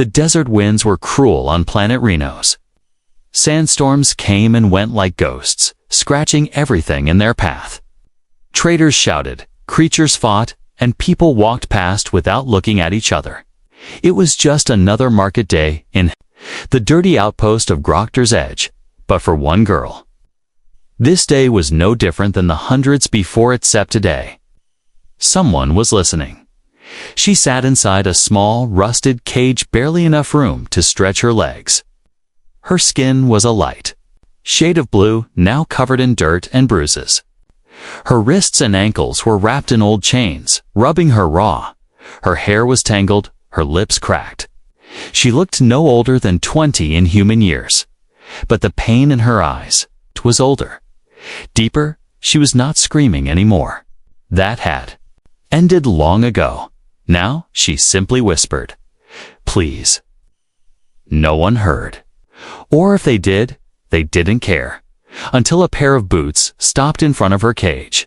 The desert winds were cruel on planet Rhinos. Sandstorms came and went like ghosts, scratching everything in their path. Traders shouted, creatures fought, and people walked past without looking at each other. It was just another market day in the dirty outpost of Grokter's Edge, but for one girl. This day was no different than the hundreds before except today. Someone was listening. She sat inside a small, rusted cage, barely enough room to stretch her legs. Her skin was a light shade of blue, now covered in dirt and bruises. Her wrists and ankles were wrapped in old chains, rubbing her raw. Her hair was tangled, her lips cracked. She looked no older than 20 in human years. But the pain in her eyes was older. Deeper, she was not screaming anymore. That had ended long ago. Now she simply whispered, "Please." No one heard. Or if they did, they didn't care. Until a pair of boots stopped in front of her cage.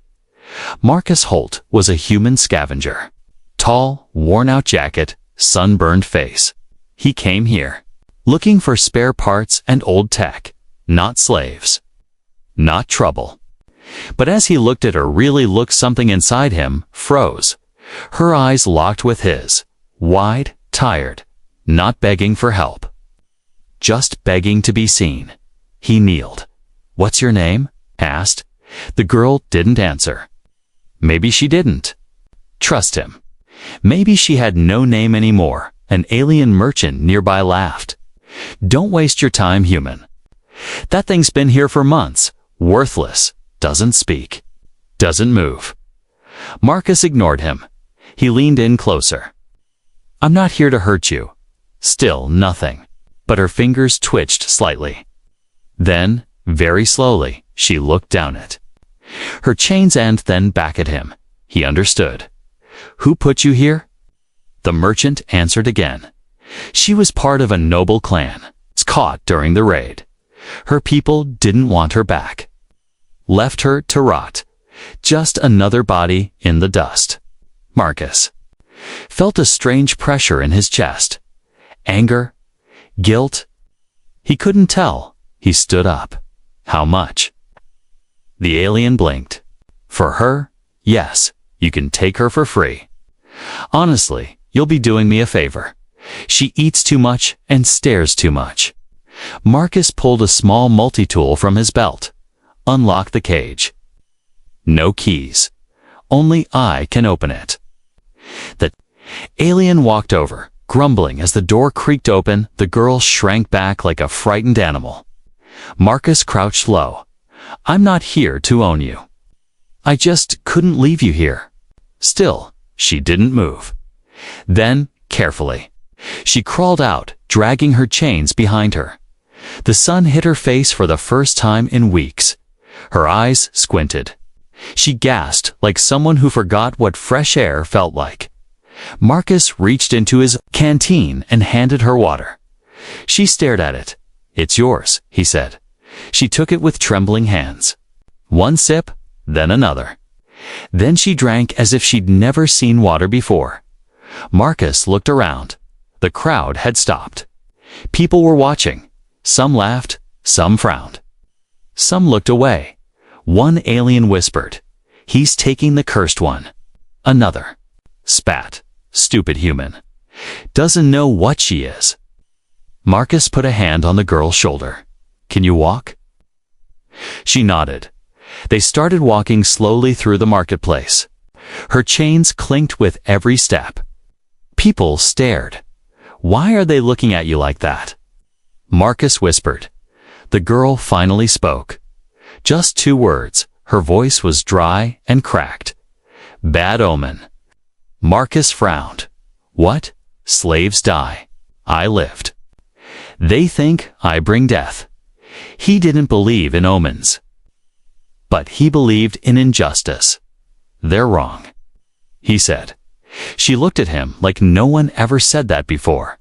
Marcus Holt was a human scavenger. Tall, worn-out jacket, sunburned face. He came here, looking for spare parts and old tech, not slaves, not trouble. But as he looked at her, really looked, something inside him froze. Her eyes locked with his, wide, tired, not begging for help, just begging to be seen. He kneeled. "What's your name?" asked. The girl didn't answer. Maybe she didn't trust him. Maybe she had no name anymore. An alien merchant nearby laughed. "Don't waste your time, human. That thing's been here for months, worthless, doesn't speak, doesn't move." Marcus ignored him. He leaned in closer. "I'm not here to hurt you." Still nothing, but her fingers twitched slightly. Then, very slowly, she looked down at her chains and then back at him. He understood. "Who put you here?" The merchant answered again. She was part of a noble clan, caught during the raid. Her people didn't want her back. Left her to rot. Just another body in the dust. Marcus felt a strange pressure in his chest. Anger? Guilt? He couldn't tell. He stood up. "How much?" The alien blinked. "For her? Yes, you can take her for free. Honestly, you'll be doing me a favor. She eats too much and stares too much." Marcus pulled a small multi-tool from his belt. Unlocked the cage. "No keys. Only I can open it." The alien walked over, grumbling. As the door creaked open, the girl shrank back like a frightened animal. Marcus crouched low. "I'm not here to own you. I just couldn't leave you here." Still, she didn't move. Then, carefully, she crawled out, dragging her chains behind her. The sun hit her face for the first time in weeks. Her eyes squinted. She gasped like someone who forgot what fresh air felt like. Marcus reached into his canteen and handed her water. She stared at it. "It's yours," he said. She took it with trembling hands. One sip, then another. Then she drank as if she'd never seen water before. Marcus looked around. The crowd had stopped. People were watching. Some laughed, some frowned. Some looked away. One alien whispered, "He's taking the cursed one." Another spat, "Stupid human. Doesn't know what she is." Marcus put a hand on the girl's shoulder. "Can you walk?" She nodded. They started walking slowly through the marketplace. Her chains clinked with every step. People stared. "Why are they looking at you like that?" Marcus whispered. The girl finally spoke. Just 2 words. Her voice was dry and cracked. "Bad omen." Marcus frowned. "What? Slaves die. I lived. They think I bring death." He didn't believe in omens. But he believed in injustice. "They're wrong," he said. She looked at him like no one ever said that before.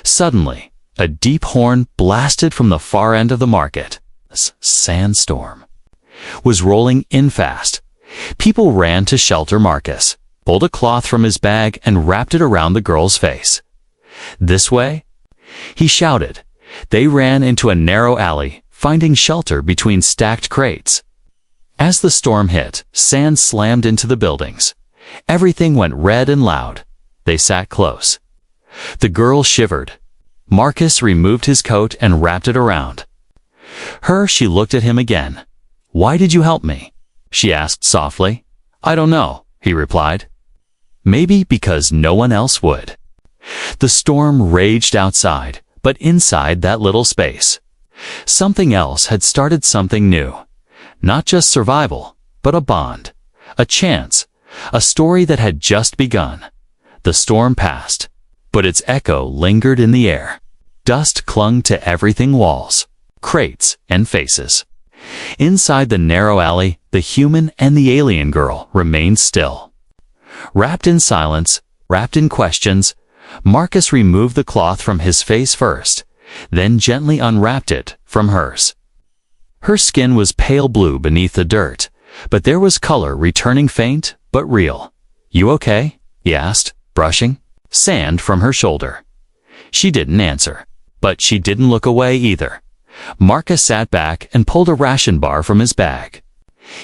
Suddenly, a deep horn blasted from the far end of the market. A sandstorm was rolling in fast. People ran to shelter Marcus, pulled a cloth from his bag and wrapped it around the girl's face. This way? He shouted. They ran into a narrow alley, finding shelter between stacked crates. As the storm hit, sand slammed into the buildings. Everything went red and loud. They sat close. The girl shivered. Marcus removed his coat and wrapped it around her. She looked at him again. "Why did you help me?" she asked softly. "I don't know," he replied. "Maybe because no one else would." The storm raged outside, but inside that little space, something else had started, something new. Not just survival, but a bond, a chance, a story that had just begun. The storm passed, but its echo lingered in the air. Dust clung to everything: walls, crates, and faces. Inside the narrow alley, the human and the alien girl remained still. Wrapped in silence, wrapped in questions, Marcus removed the cloth from his face first, then gently unwrapped it from hers. Her skin was pale blue beneath the dirt, but there was color returning, faint but real. "You okay?" he asked, brushing sand from her shoulder. She didn't answer, but she didn't look away either. Marcus sat back and pulled a ration bar from his bag.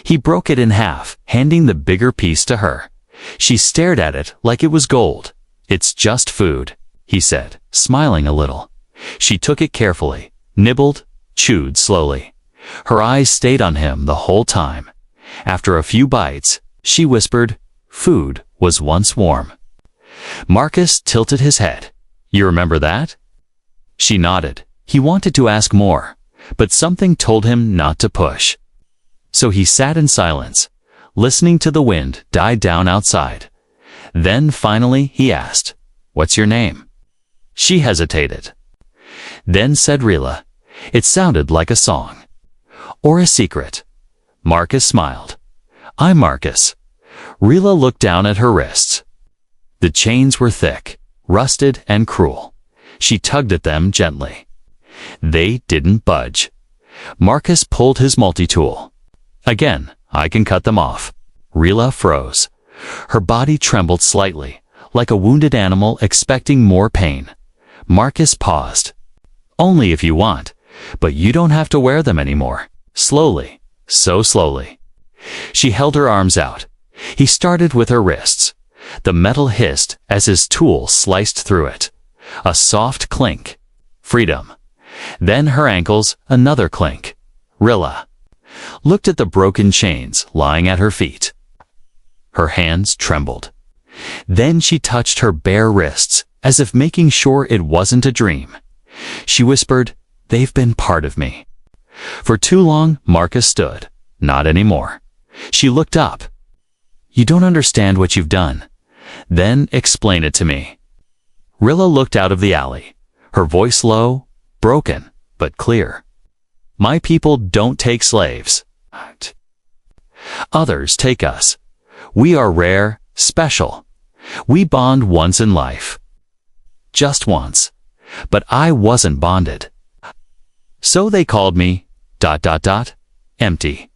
He broke it in half, handing the bigger piece to her. She stared at it like it was gold. "It's just food," he said, smiling a little. She took it carefully, nibbled, chewed slowly. Her eyes stayed on him the whole time. After a few bites, she whispered, "Food was once warm." Marcus tilted his head. "You remember that?" She nodded. He wanted to ask more, but something told him not to push. So he sat in silence, listening to the wind die down outside. Then finally he asked, "What's your name?" She hesitated, then said Rila. It sounded like a song. Or a secret. Marcus smiled. "I'm Marcus." Rila looked down at her wrists. The chains were thick, rusted, and cruel. She tugged at them gently. They didn't budge. Marcus pulled his multi-tool. "Again, I can cut them off." Rila froze. Her body trembled slightly, like a wounded animal expecting more pain. Marcus paused. "Only if you want, but you don't have to wear them anymore." Slowly, so slowly. She held her arms out. He started with her wrists. The metal hissed as his tool sliced through it. A soft clink. Freedom. Then her ankles, another clink. Rila looked at the broken chains lying at her feet. Her hands trembled. Then she touched her bare wrists, as if making sure it wasn't a dream. She whispered, "They've been part of me." For too long, Marcus stood. Not anymore. She looked up. "You don't understand what you've done. Then explain it to me." Rila looked out of the alley, her voice low, broken, but clear. "My people don't take slaves. Others take us. We are rare, special. We bond once in life. Just once. But I wasn't bonded. So they called me... empty."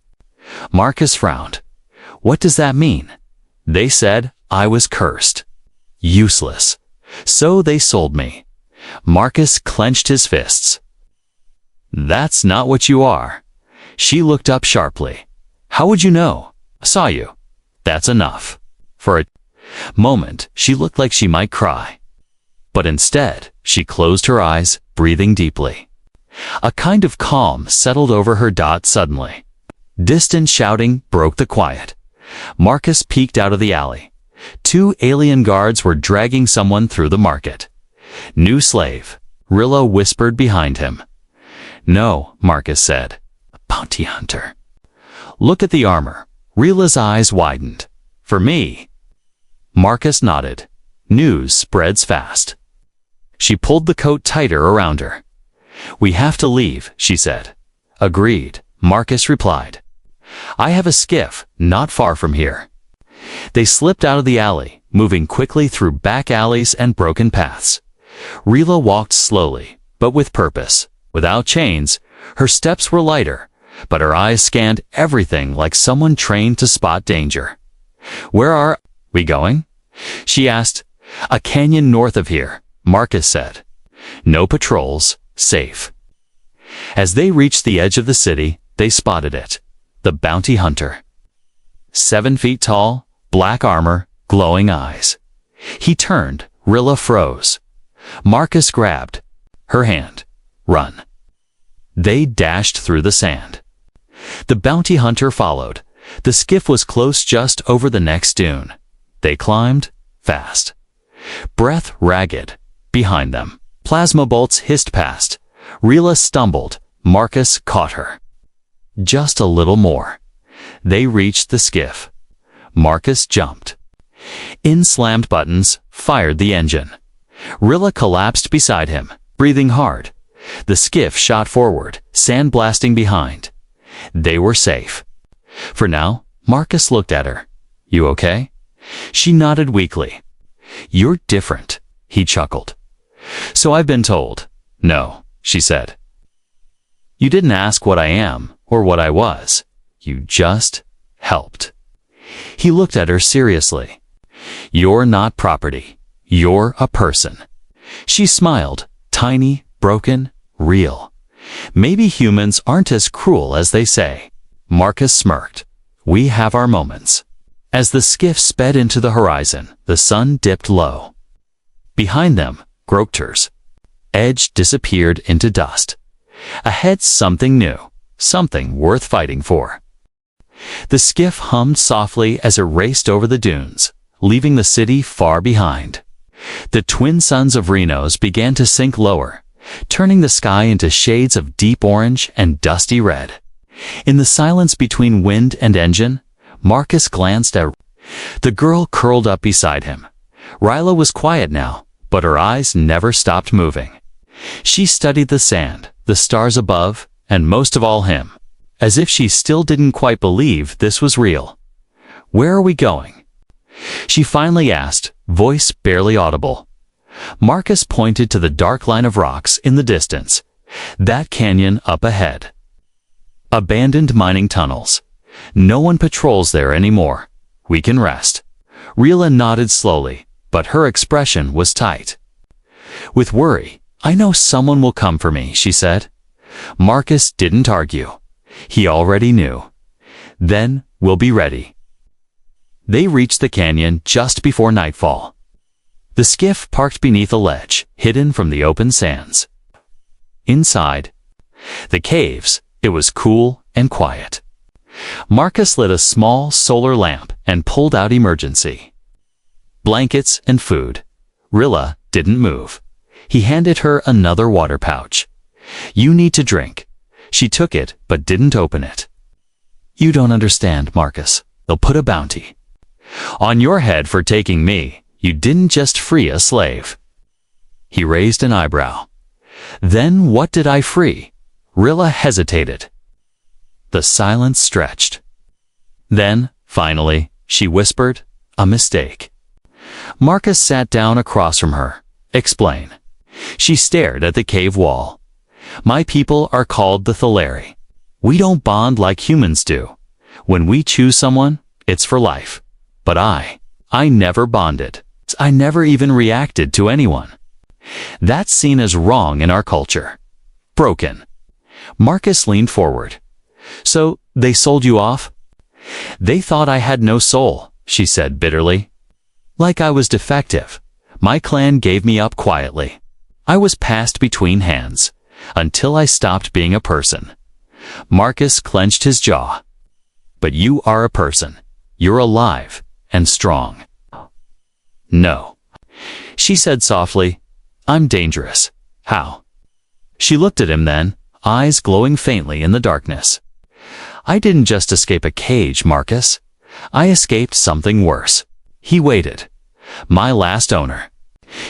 Marcus frowned. "What does that mean?" "They said I was cursed. Useless. So they sold me." Marcus clenched his fists. "That's not what you are." She looked up sharply. "How would you know? I saw you." "That's enough." For a moment, she looked like she might cry. But instead, she closed her eyes, breathing deeply. A kind of calm settled over her. Suddenly, distant shouting broke the quiet. Marcus peeked out of the alley. 2 alien guards were dragging someone through the market. "New slave," Rila whispered behind him. "No," Marcus said. "A bounty hunter." "Look at the armor." Rila's eyes widened. "For me?" Marcus nodded. "News spreads fast." She pulled the coat tighter around her. "We have to leave," she said. "Agreed," Marcus replied. "I have a skiff not far from here." They slipped out of the alley, moving quickly through back alleys and broken paths. Rila walked slowly, but with purpose. Without chains, her steps were lighter, but her eyes scanned everything like someone trained to spot danger. "Where are we going?" she asked. "A canyon north of here. Marcus said. No patrols, safe. As they reached the edge of the city, they spotted it. The bounty hunter. 7 feet tall, black armor, glowing eyes. He turned. Rilla froze. Marcus grabbed her hand. Run. They dashed through the sand. The bounty hunter followed. The skiff was close, just over the next dune. They climbed fast. Breath ragged. Behind them, plasma bolts hissed past. Rilla stumbled. Marcus caught her. Just a little more. They reached the skiff. Marcus jumped. In slammed buttons, fired the engine. Rilla collapsed beside him, breathing hard. The skiff shot forward, sand blasting behind. They were safe. For now, Marcus looked at her. You okay? She nodded weakly. You're different, he chuckled. So I've been told. No, she said. You didn't ask what I am or what I was. You just helped. He looked at her seriously. You're not property. You're a person. She smiled, tiny, broken, real. Maybe humans aren't as cruel as they say. Marcus smirked. We have our moments. As the skiff sped into the horizon, the sun dipped low. Behind them, Groctors. Edge disappeared into dust. Ahead, something new, something worth fighting for. The skiff hummed softly as it raced over the dunes, leaving the city far behind. The twin suns of Reno's began to sink lower, turning the sky into shades of deep orange and dusty red. In the silence between wind and engine, Marcus glanced at the girl curled up beside him. Rilla was quiet now, but her eyes never stopped moving. She studied the sand, the stars above, and most of all him, as if she still didn't quite believe this was real. Where are we going? She finally asked, voice barely audible. Marcus pointed to the dark line of rocks in the distance. That canyon up ahead. Abandoned mining tunnels. No one patrols there anymore. We can rest. Rilla nodded slowly, but her expression was tight. With worry, I know someone will come for me, she said. Marcus didn't argue. He already knew. Then we'll be ready. They reached the canyon just before nightfall. The skiff parked beneath a ledge, hidden from the open sands. Inside the caves, it was cool and quiet. Marcus lit a small solar lamp and pulled out emergency blankets and food. Rilla didn't move. He handed her another water pouch. You need to drink. She took it but didn't open it. You don't understand, Marcus. They'll put a bounty on your head for taking me. You didn't just free a slave. He raised an eyebrow. Then what did I free? Rilla hesitated. The silence stretched. Then, finally, she whispered, a mistake. Marcus sat down across from her. Explain. She stared at the cave wall. My people are called the Thaleri. We don't bond like humans do. When we choose someone, it's for life. But I never bonded. I never even reacted to anyone. That's seen as wrong in our culture. Broken. Marcus leaned forward. So, they sold you off? They thought I had no soul, she said bitterly. Like I was defective. My clan gave me up quietly. I was passed between hands, until I stopped being a person. Marcus clenched his jaw. But you are a person. You're alive and strong. No. She said softly, I'm dangerous. How? She looked at him then, eyes glowing faintly in the darkness. I didn't just escape a cage, Marcus. I escaped something worse. He waited. My last owner.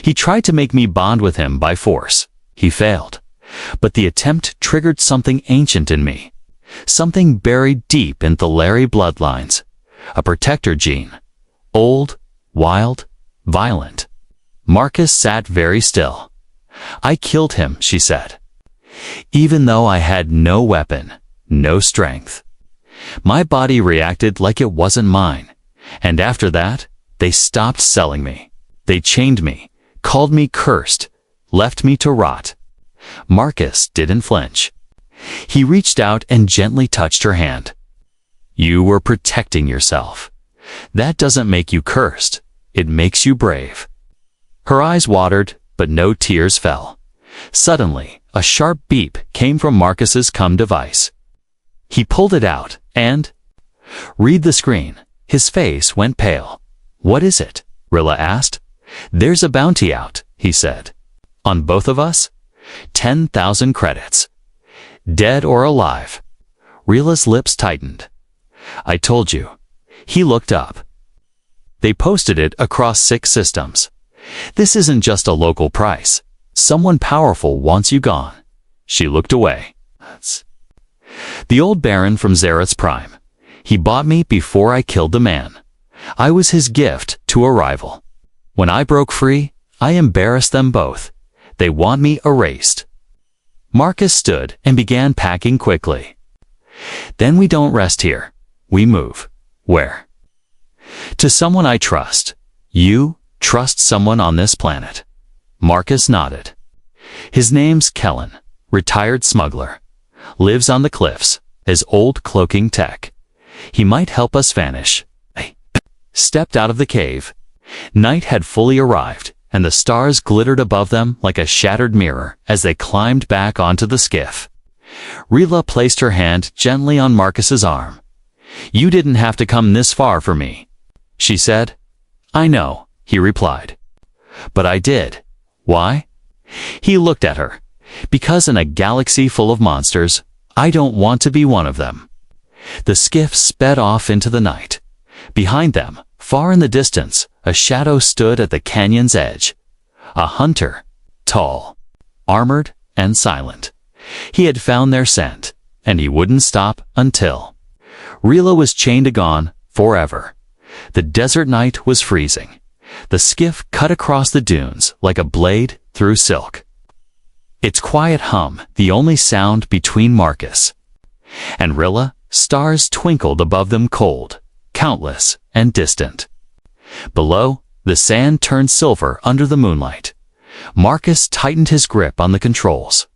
He tried to make me bond with him by force. He failed. But the attempt triggered something ancient in me. Something buried deep in Thaleri bloodlines. A protector gene. Old, wild, violent. Marcus sat very still. I killed him, she said. Even though I had no weapon, no strength. My body reacted like it wasn't mine. And after that, they stopped selling me. They chained me, called me cursed, left me to rot. Marcus didn't flinch. He reached out and gently touched her hand. You were protecting yourself. That doesn't make you cursed. It makes you brave. Her eyes watered, but no tears fell. Suddenly, a sharp beep came from Marcus's cum device. He pulled it out and... Read the screen. His face went pale. What is it? Rilla asked. There's a bounty out, he said. On both of us? 10,000 credits. Dead or alive. Rilla's lips tightened. I told you. He looked up. They posted it across 6 systems. This isn't just a local price. Someone powerful wants you gone. She looked away. The old Baron from Zaret's Prime. He bought me before I killed the man. I was his gift to a rival. When I broke free, I embarrassed them both. They want me erased. Marcus stood and began packing quickly. Then we don't rest here. We move. Where? To someone I trust. You trust someone on this planet. Marcus nodded. His name's Kellen, retired smuggler. Lives on the cliffs, his old cloaking tech. He might help us vanish. I stepped out of the cave. Night had fully arrived, and the stars glittered above them like a shattered mirror as they climbed back onto the skiff. Rilla placed her hand gently on Marcus's arm. You didn't have to come this far for me, she said. I know, he replied. But I did. Why? He looked at her. Because in a galaxy full of monsters, I don't want to be one of them. The skiff sped off into the night. Behind them, far in the distance, a shadow stood at the canyon's edge. A hunter, tall, armored, and silent. He had found their scent, and he wouldn't stop until... Rilla was chained to gone forever. The desert night was freezing. The skiff cut across the dunes like a blade through silk. Its quiet hum, the only sound between Marcus and Rilla. Stars twinkled above them, cold, countless, and distant. Below, the sand turned silver under the moonlight. Marcus tightened his grip on the controls.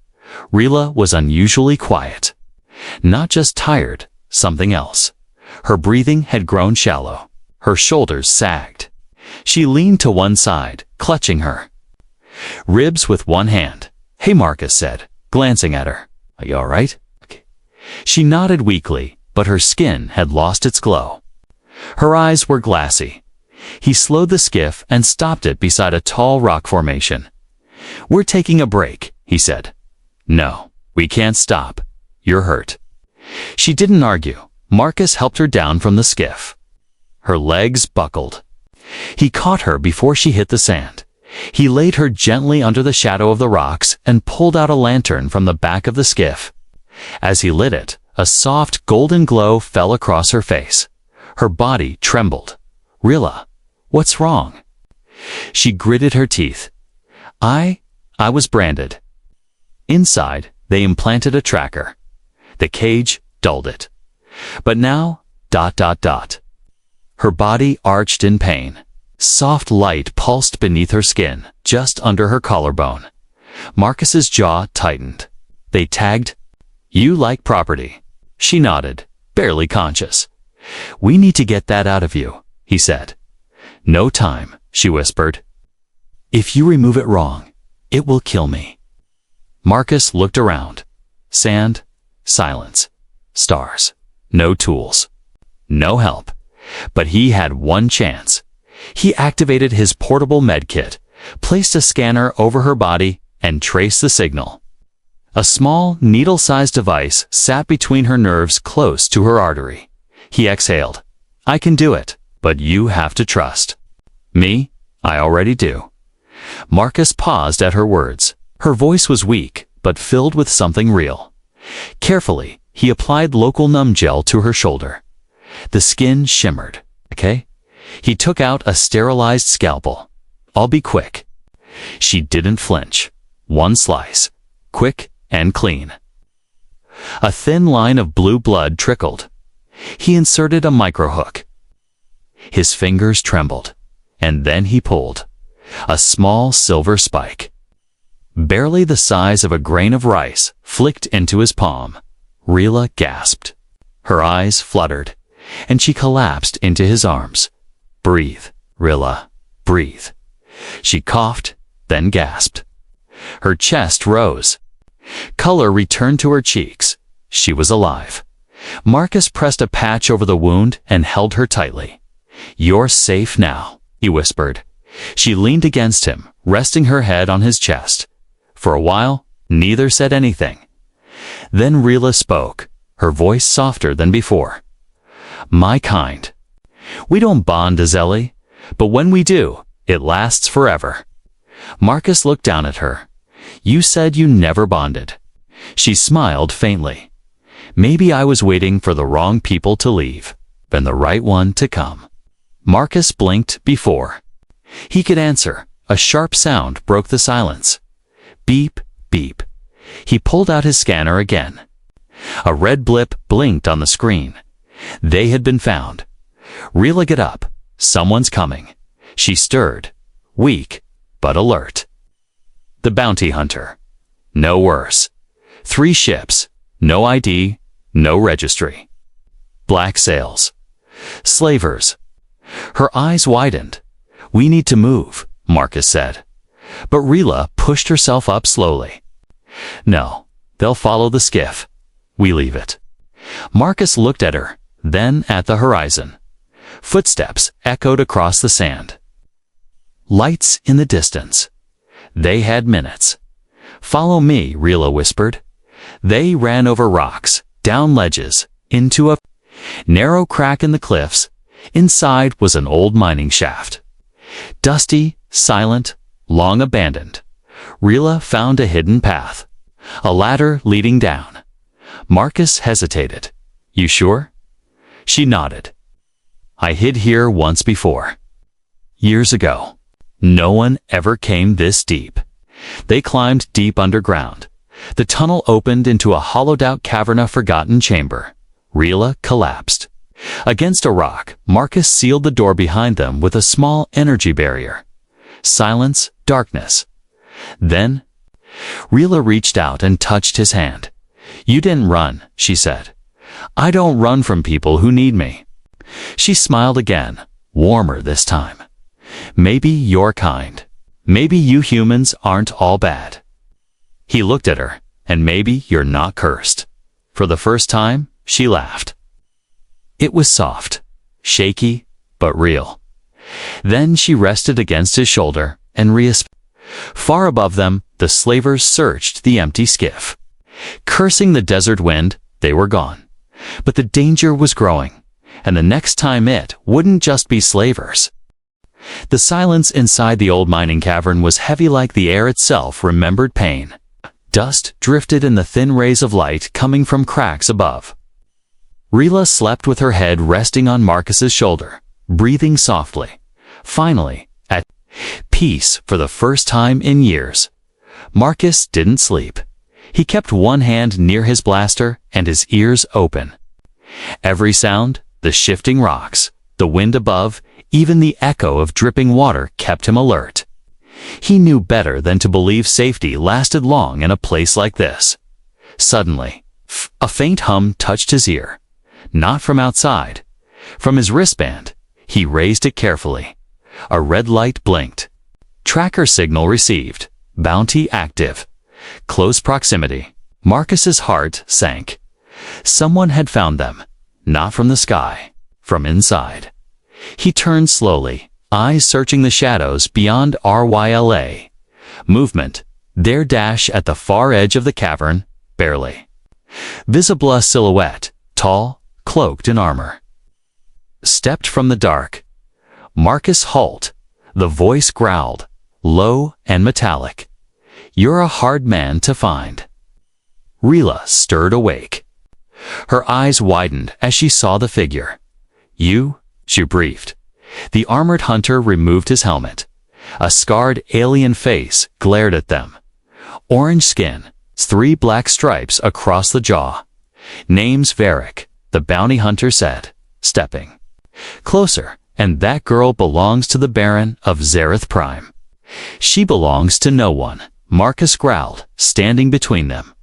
Rilla was unusually quiet. Not just tired, something else. Her breathing had grown shallow. Her shoulders sagged. She leaned to one side, clutching her ribs with one hand. Hey, Marcus said, glancing at her. Are you all right? She nodded weakly, but her skin had lost its glow. Her eyes were glassy. He slowed the skiff and stopped it beside a tall rock formation. We're taking a break, he said. No, we can't stop. You're hurt. She didn't argue. Marcus helped her down from the skiff. Her legs buckled. He caught her before she hit the sand. He laid her gently under the shadow of the rocks and pulled out a lantern from the back of the skiff. As he lit it, a soft golden glow fell across her face. Her body trembled. Rilla, what's wrong? She gritted her teeth. I was branded. Inside, they implanted a tracker. The cage dulled it. But now, ... Her body arched in pain. Soft light pulsed beneath her skin, just under her collarbone. Marcus's jaw tightened. They tagged, You like property. She nodded, barely conscious. We need to get that out of you, he said. No time, she whispered. If you remove it wrong, it will kill me. Marcus looked around. Sand, silence, stars, no tools, no help. But he had one chance. He activated his portable medkit, placed a scanner over her body, and traced the signal. A small, needle-sized device sat between her nerves close to her artery. He exhaled. I can do it, but you have to trust. Me? I already do. Marcus paused at her words. Her voice was weak, but filled with something real. Carefully, he applied local numb gel to her shoulder. The skin shimmered. Okay? He took out a sterilized scalpel. I'll be quick. She didn't flinch. One slice. Quick and clean. A thin line of blue blood trickled. He inserted a microhook. His fingers trembled, and then he pulled. A small silver spike, barely the size of a grain of rice, flicked into his palm. Rila gasped. Her eyes fluttered, and she collapsed into his arms. "Breathe, Rila, breathe." She coughed, then gasped. Her chest rose. Color returned to her cheeks. She was alive. Marcus pressed a patch over the wound and held her tightly. "You're safe now," he whispered. She leaned against him, resting her head on his chest. For a while, neither said anything. Then Rila spoke, her voice softer than before. "My kind. We don't bond as Ellie, but when we do, it lasts forever." Marcus looked down at her. "You said you never bonded." She smiled faintly. "Maybe I was waiting for the wrong people to leave, and the right one to come." Marcus blinked before he could answer. A sharp sound broke the silence. Beep, beep. He pulled out his scanner again. A red blip blinked on the screen. They had been found. Rila, get up. Someone's coming. She stirred, weak, but alert. The bounty hunter. No worse. 3 ships. No ID, no registry. Black sails. Slavers. Her eyes widened. "We need to move," Marcus said. But Rila pushed herself up slowly. "No, they'll follow the skiff. We leave it." Marcus looked at her, then at the horizon. Footsteps echoed across the sand. Lights in the distance. They had minutes. "Follow me," Rila whispered. They ran over rocks, down ledges, into a narrow crack in the cliffs. Inside was an old mining shaft. Dusty, silent, long abandoned. Rila found a hidden path. A ladder leading down. Marcus hesitated. "You sure?" She nodded. "I hid here once before. Years ago. No one ever came this deep." They climbed deep underground. The tunnel opened into a hollowed-out cavern, a forgotten chamber. Rila collapsed. Against a rock, Marcus sealed the door behind them with a small energy barrier. Silence, darkness. Then, Rila reached out and touched his hand. "You didn't run," she said. "I don't run from people who need me." She smiled again, warmer this time. "Maybe you're kind. Maybe you humans aren't all bad." He looked at her, "And maybe you're not cursed." For the first time, she laughed. It was soft, shaky, but real. Then she rested against his shoulder and reasped. Far above them, the slavers searched the empty skiff. Cursing the desert wind, they were gone. But the danger was growing, and the next time it wouldn't just be slavers. The silence inside the old mining cavern was heavy, like the air itself remembered pain. Dust drifted in the thin rays of light coming from cracks above. Rila slept with her head resting on Marcus's shoulder, breathing softly. Finally, at peace for the first time in years. Marcus didn't sleep. He kept one hand near his blaster and his ears open. Every sound, the shifting rocks, the wind above, even the echo of dripping water kept him alert. He knew better than to believe safety lasted long in a place like this. Suddenly, a faint hum touched his ear. Not from outside. From his wristband. He raised it carefully. A red light blinked. Tracker signal received. Bounty active. Close proximity. Marcus's heart sank. Someone had found them. Not from the sky. From inside. He turned slowly, eyes searching the shadows beyond Ryla. Movement. Their dash at the far edge of the cavern, barely. Visible a silhouette, tall, cloaked in armor. Stepped from the dark. Marcus halt. The voice growled, low and metallic. "You're a hard man to find." Rila stirred awake. Her eyes widened as she saw the figure. "You?" she briefed. The armored hunter removed his helmet. A scarred alien face glared at them. Orange skin, 3 black stripes across the jaw. "Name's Varric," the bounty hunter said, stepping closer. "And that girl belongs to the Baron of Zareth Prime." She belongs to no one, Marcus growled, standing between them.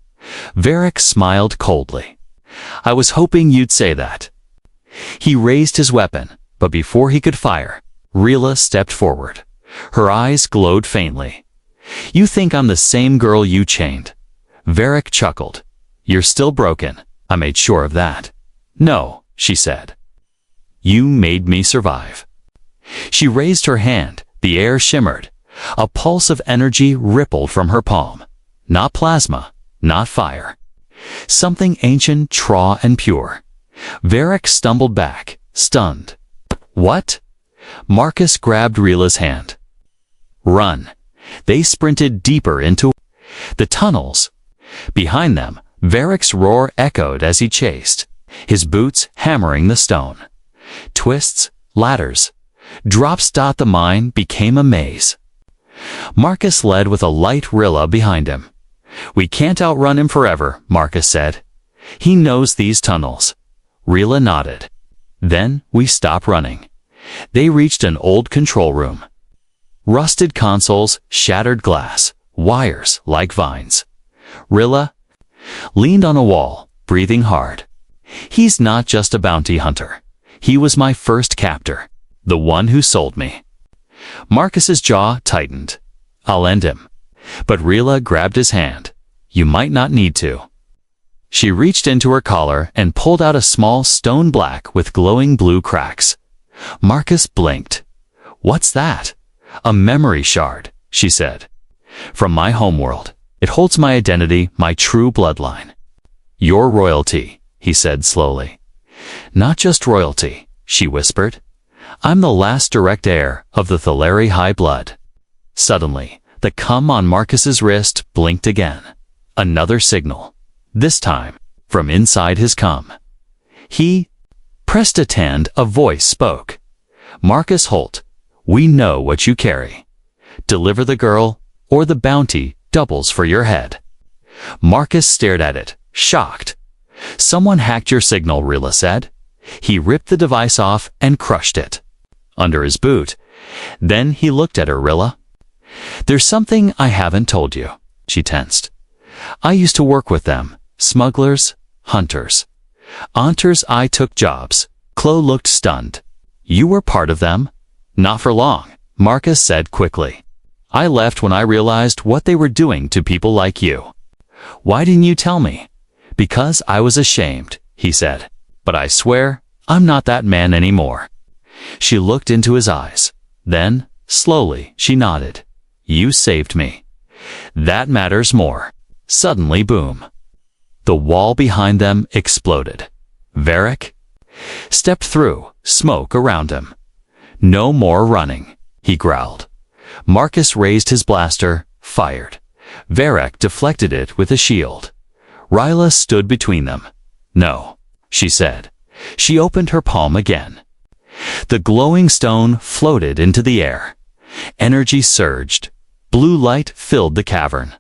Varric smiled coldly. I was hoping you'd say that. He raised his weapon, but before he could fire, Rila stepped forward. Her eyes glowed faintly. You think I'm the same girl you chained? Varric chuckled. You're still broken. I made sure of that. No, she said. You made me survive. She raised her hand. The air shimmered. A pulse of energy rippled from her palm. Not plasma, not fire. Something ancient, raw, and pure. Varric stumbled back, stunned. What? Marcus grabbed Rila's hand. Run. They sprinted deeper into the tunnels. Behind them, Varric's roar echoed as he chased, his boots hammering the stone. Twists, ladders, drops. The mine became a maze. Marcus led with a light Rila behind him. We can't outrun him forever, Marcus said. He knows these tunnels. Rila nodded. Then we stopped running. They reached an old control room. Rusted consoles, shattered glass, wires like vines. Rila leaned on a wall, breathing hard. He's not just a bounty hunter. He was my first captor, the one who sold me. Marcus's jaw tightened. I'll end him. But Rila grabbed his hand. You might not need to. She reached into her collar and pulled out a small stone black with glowing blue cracks. Marcus blinked. What's that? A memory shard, she said. From my homeworld. It holds my identity, my true bloodline. Your royalty, he said slowly. Not just royalty, she whispered. I'm the last direct heir of the Thaleri high blood. Suddenly, the cum on Marcus's wrist blinked again. Another signal. This time, from inside his cum. He pressed a hand. A voice spoke. Marcus Holt, we know what you carry. Deliver the girl, or the bounty doubles for your head. Marcus stared at it, shocked. Someone hacked your signal, Rila said. He ripped the device off and crushed it under his boot. Then he looked at her. Rila. There's something I haven't told you. She tensed. I used to work with them. Smugglers, hunters. Hunters. I took jobs. Chloe looked stunned. You were part of them? Not for long, Marcus said quickly. I left when I realized what they were doing to people like you. Why didn't you tell me? Because I was ashamed, he said. But I swear, I'm not that man anymore. She looked into his eyes. Then, slowly, she nodded. You saved me. That matters more. Suddenly, boom. The wall behind them exploded. Varric stepped through, smoke around him. No more running, he growled. Marcus raised his blaster, fired. Varric deflected it with a shield. Rila stood between them. No, she said. She opened her palm again. The glowing stone floated into the air. Energy surged. Blue light filled the cavern.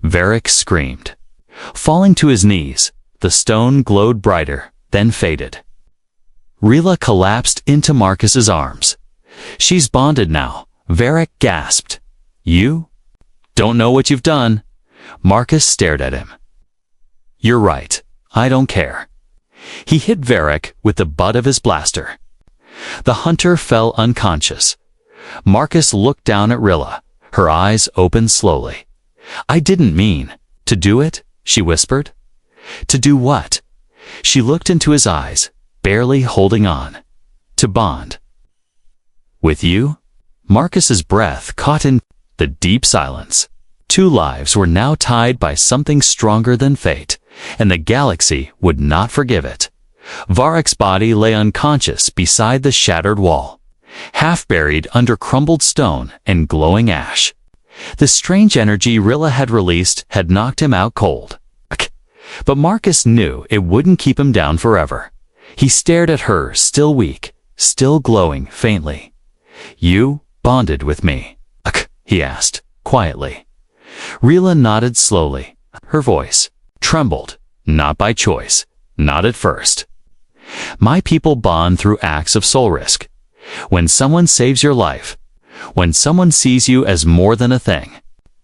Varric screamed. Falling to his knees, the stone glowed brighter, then faded. Rila collapsed into Marcus's arms. She's bonded now, Varric gasped. You? Don't know what you've done. Marcus stared at him. You're right. I don't care. He hit Varric with the butt of his blaster. The hunter fell unconscious. Marcus looked down at Rila, her eyes opened slowly. I didn't mean to do it, she whispered. To do what? She looked into his eyes, barely holding on. To bond. With you? Marcus's breath caught in the deep silence. Two lives were now tied by something stronger than fate, and the galaxy would not forgive it. Varric's body lay unconscious beside the shattered wall, half buried under crumbled stone and glowing ash. The strange energy Rila had released had knocked him out cold. But Marcus knew it wouldn't keep him down forever. He stared at her, still weak, still glowing faintly. You bonded with me, he asked, quietly. Rila nodded slowly. Her voice trembled, not by choice, not at first. My people bond through acts of soul risk. When someone saves your life, When someone sees you as more than a thing,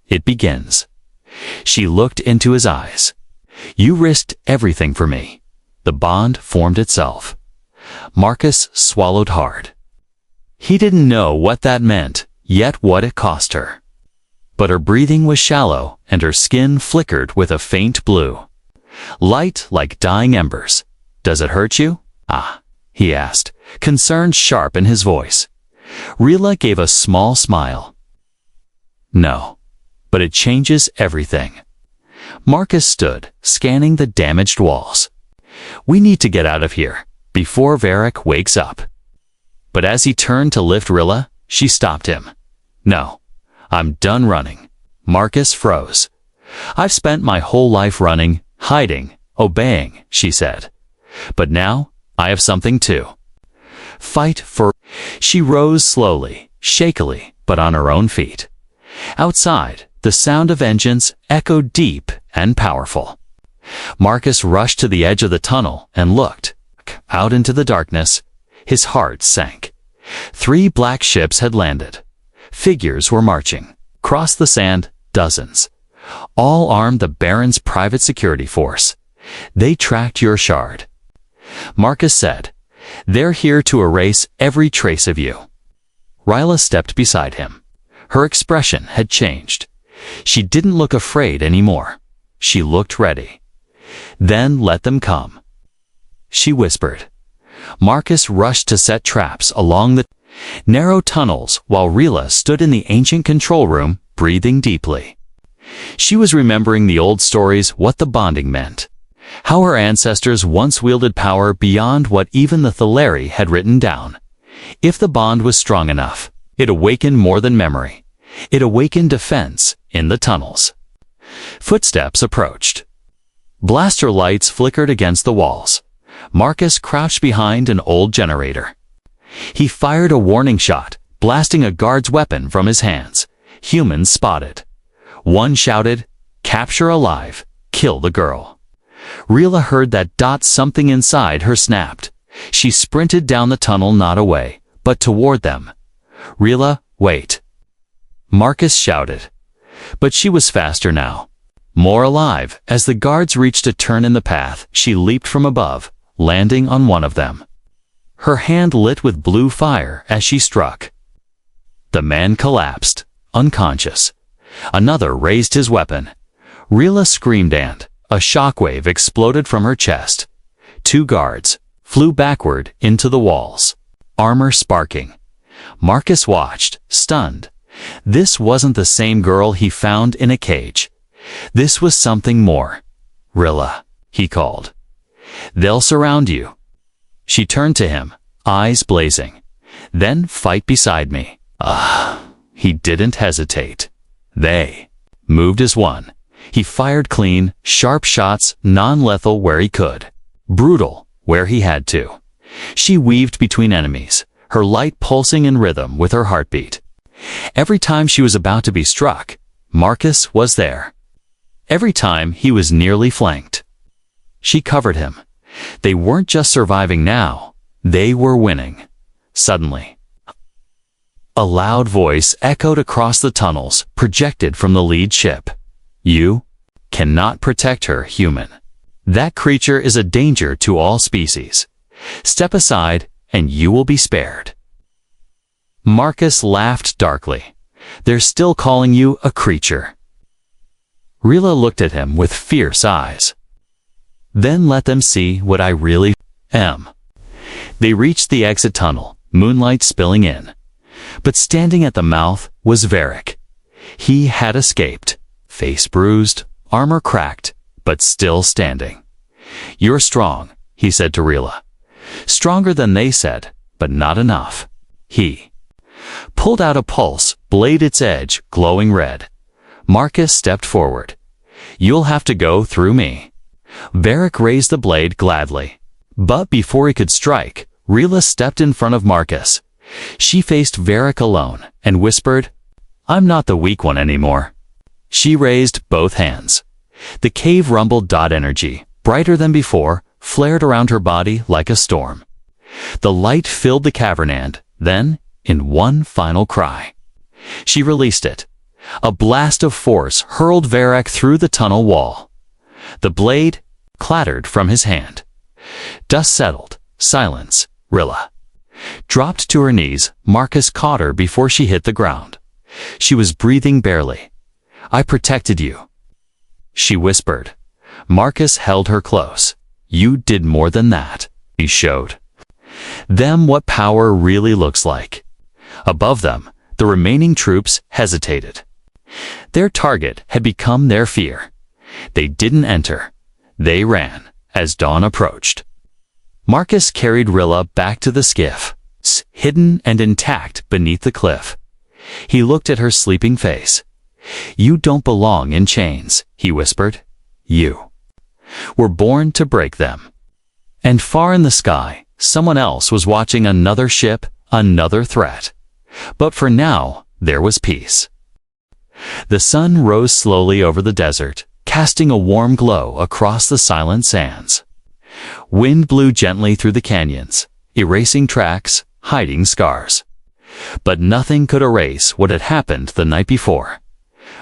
it begins. She looked into his eyes. You risked everything for me. The bond formed itself. Marcus swallowed hard. He didn't know what that meant, yet what it cost her. But her breathing was shallow, and her skin flickered with a faint blue. Light like dying embers. Does it hurt you? He asked, concern sharp in his voice. Rila gave a small smile. No, but it changes everything. Marcus stood, scanning the damaged walls. We need to get out of here, before Varric wakes up. But as he turned to lift Rila, she stopped him. No, I'm done running. Marcus froze. I've spent my whole life running, hiding, obeying, she said. But now, I have something too. Fight for... She rose slowly, shakily, but on her own feet. Outside, the sound of engines echoed deep and powerful. Marcus rushed to the edge of the tunnel and looked. Out into the darkness, his heart sank. 3 black ships had landed. Figures were marching. Across the sand, dozens. All armed the Baron's private security force. They tracked your shard. Marcus said, they're here to erase every trace of you. Rila stepped beside him. Her expression had changed. She didn't look afraid anymore. She looked ready. Then let them come, she whispered. Marcus rushed to set traps along the narrow tunnels while Rila stood in the ancient control room, breathing deeply. She was remembering the old stories, what the bonding meant. How her ancestors once wielded power beyond what even the Thaleri had written down. If the bond was strong enough, it awakened more than memory. It awakened defense in the tunnels. Footsteps approached. Blaster lights flickered against the walls. Marcus crouched behind an old generator. He fired a warning shot, blasting a guard's weapon from his hands. Humans spotted. One shouted, "Capture alive, kill the girl." Rila heard that dot. Something inside her snapped. She sprinted down the tunnel, not away, but toward them. "Rila, wait." Marcus shouted. But she was faster now. More alive. As the guards reached a turn in the path, she leaped from above, landing on one of them. Her hand lit with blue fire as she struck. The man collapsed, unconscious. Another raised his weapon. Rila screamed and a shockwave exploded from her chest. 2 guards flew backward into the walls, armor sparking. Marcus watched, stunned. This wasn't the same girl he found in a cage. This was something more. "Rila," he called. "They'll surround you." She turned to him, eyes blazing. "Then fight beside me." He didn't hesitate. They moved as one. He fired clean, sharp shots, non-lethal where he could. Brutal where he had to. She weaved between enemies, her light pulsing in rhythm with her heartbeat. Every time she was about to be struck, Marcus was there. Every time he was nearly flanked. She covered him. They weren't just surviving now, they were winning. Suddenly, a loud voice echoed across the tunnels, projected from the lead ship. "You cannot protect her, human. That creature is a danger to all species. Step aside and you will be spared." Marcus laughed darkly. "They're still calling you a creature." Rila looked at him with fierce eyes. "Then let them see what I really am." They reached the exit tunnel, moonlight spilling in. But standing at the mouth was Varric. He had escaped, face bruised, armor cracked, but still standing. "You're strong," he said to Rila. "Stronger than they said, but not enough." He pulled out a pulse, blade its edge glowing red. Marcus stepped forward. "You'll have to go through me." Varric raised the blade gladly. But before he could strike, Rila stepped in front of Marcus. She faced Varric alone and whispered, "I'm not the weak one anymore." She raised both hands. The cave rumbled. Energy, brighter than before, flared around her body like a storm. The light filled the cavern and, then, in one final cry, She released it. A blast of force hurled Varric through the tunnel wall. The blade clattered from his hand. Dust settled. Silence. Rilla dropped to her knees. Marcus caught her before she hit the ground. She was breathing barely. "I protected you," she whispered. Marcus held her close. "You did more than that," he showed them what power really looks like. Above them, the remaining troops hesitated. Their target had become their fear. They didn't enter. They ran as dawn approached. Marcus carried Rilla back to the skiff, hidden and intact beneath the cliff. He looked at her sleeping face. "You don't belong in chains," he whispered. "You were born to break them." And far in the sky, someone else was watching another ship, another threat. But for now, there was peace. The sun rose slowly over the desert, casting a warm glow across the silent sands. Wind blew gently through the canyons, erasing tracks, hiding scars. But nothing could erase what had happened the night before.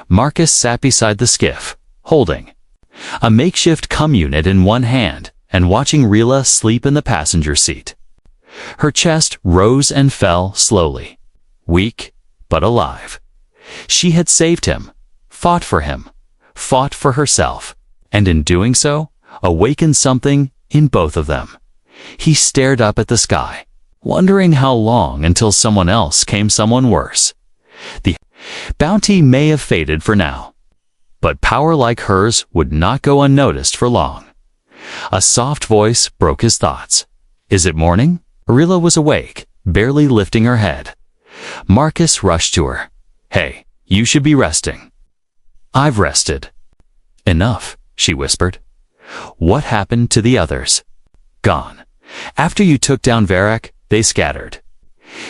Marcus sat beside the skiff, holding a makeshift comm unit in one hand and watching Rilla sleep in the passenger seat. Her chest rose and fell slowly, weak but alive. She had saved him, fought for herself, and in doing so, awakened something in both of them. He stared up at the sky, wondering how long until someone else came, someone worse. The bounty may have faded for now, but power like hers would not go unnoticed for long. A soft voice broke his thoughts. "Is it morning?" Rilla was awake, barely lifting her head. Marcus rushed to her. "Hey, you should be resting." "I've rested." "Enough," she whispered. "What happened to the others?" "Gone. After you took down Varric, they scattered."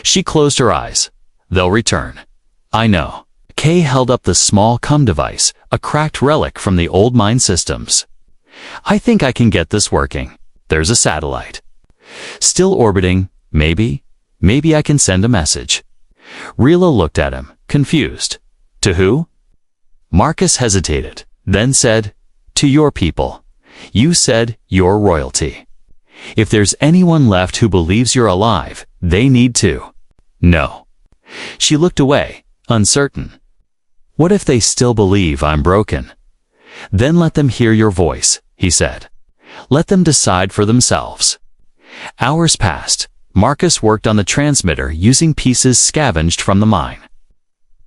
She closed her eyes. "They'll return." "I know." Kay held up the small comm device, a cracked relic from the old mine systems. "I think I can get this working. There's a satellite still orbiting. Maybe I can send a message." Rilla looked at him, confused. "To who?" Marcus hesitated, then said, "To your people. You said your royalty. If there's anyone left who believes you're alive, they need to know." She looked away, uncertain. "What if they still believe I'm broken?" "Then let them hear your voice," he said. "Let them decide for themselves." Hours passed. Marcus worked on the transmitter using pieces scavenged from the mine.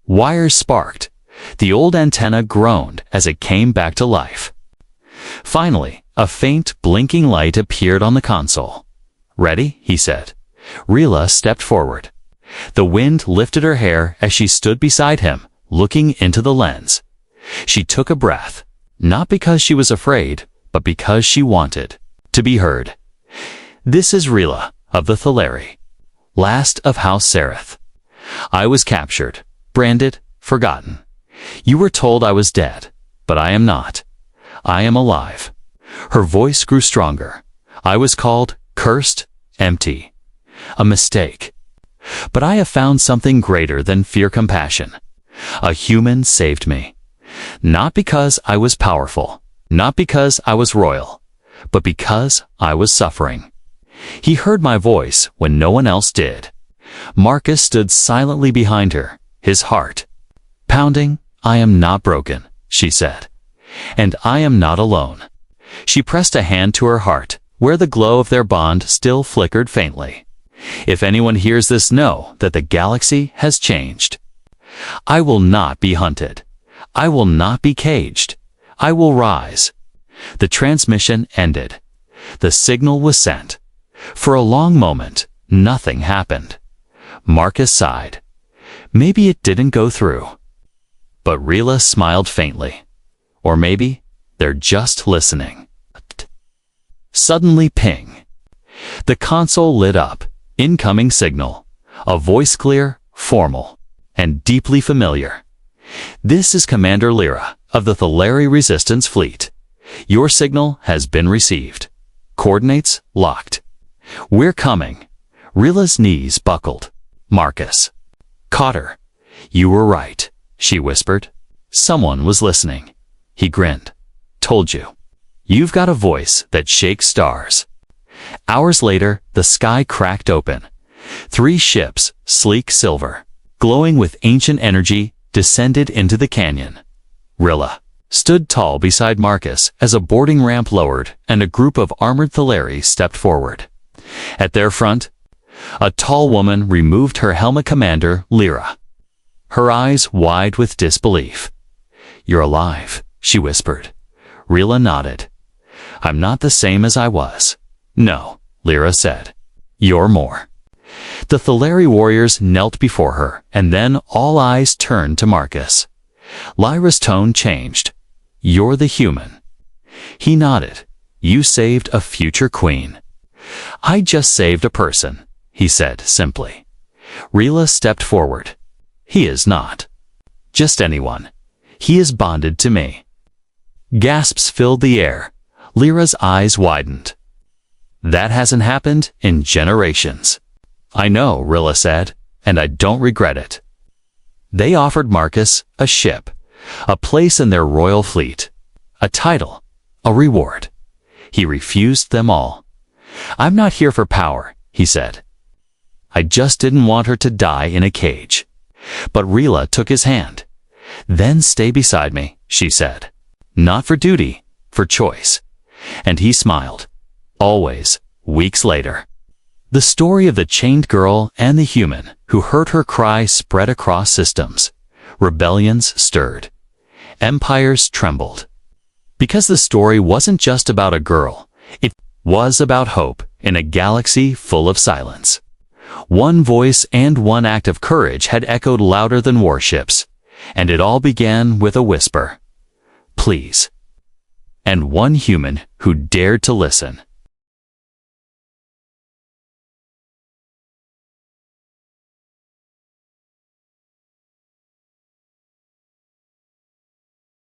Wires sparked. The old antenna groaned as it came back to life. Finally, a faint, blinking light appeared on the console. "Ready?" he said. Rilla stepped forward. The wind lifted her hair as she stood beside him, looking into the lens. She took a breath, not because she was afraid, but because she wanted to be heard. "This is Rilla of the Thaleri, last of House Sereth. I was captured, branded, forgotten. You were told I was dead, but I am not. I am alive." Her voice grew stronger. "I was called cursed, empty, a mistake. But I have found something greater than fear-compassion. A human saved me. Not because I was powerful, not because I was royal, but because I was suffering." He heard my voice when no one else did. Marcus stood silently behind her, his heart pounding. "I am not broken," she said. "And I am not alone." She pressed a hand to her heart, where the glow of their bond still flickered faintly. "If anyone hears this, know that the galaxy has changed. I will not be hunted. I will not be caged. I will rise." The transmission ended. The signal was sent. For a long moment, nothing happened. Marcus sighed. Maybe it didn't go through. But Rilla smiled faintly. Or maybe they're just listening. Suddenly, ping. The console lit up. Incoming signal. A voice clear, formal, and deeply familiar. "This is Commander Lyra of the Thaleri Resistance Fleet. Your signal has been received. Coordinates locked. We're coming." Rilla's knees buckled. Marcus caught her. You were right, she whispered. Someone was listening. He grinned. Told you. You've got a voice that shakes stars. Hours later, the sky cracked open. 3 ships, sleek silver, glowing with ancient energy, descended into the canyon. Rilla stood tall beside Marcus as a boarding ramp lowered and a group of armored Thaleri stepped forward. At their front, a tall woman removed her helmet commander, Lyra, her eyes wide with disbelief. You're alive, she whispered. Rilla nodded. I'm not the same as I was. No, Lyra said. You're more. The Thaleri warriors knelt before her, and then all eyes turned to Marcus. Lyra's tone changed. You're the human. He nodded. You saved a future queen. I just saved a person, he said simply. Rilla stepped forward. He is not just anyone. He is bonded to me. Gasps filled the air. Lyra's eyes widened. That hasn't happened in generations. I know, Rilla said, and I don't regret it. They offered Marcus a ship, a place in their royal fleet, a title, a reward. He refused them all. I'm not here for power, he said. I just didn't want her to die in a cage. But Rilla took his hand. Then stay beside me, she said. Not for duty, for choice. And he smiled. Always, weeks later. The story of the chained girl and the human who heard her cry spread across systems. Rebellions stirred. Empires trembled. Because the story wasn't just about a girl, it was about hope in a galaxy full of silence. One voice and one act of courage had echoed louder than warships, and it all began with a whisper. Please. And one human who dared to listen.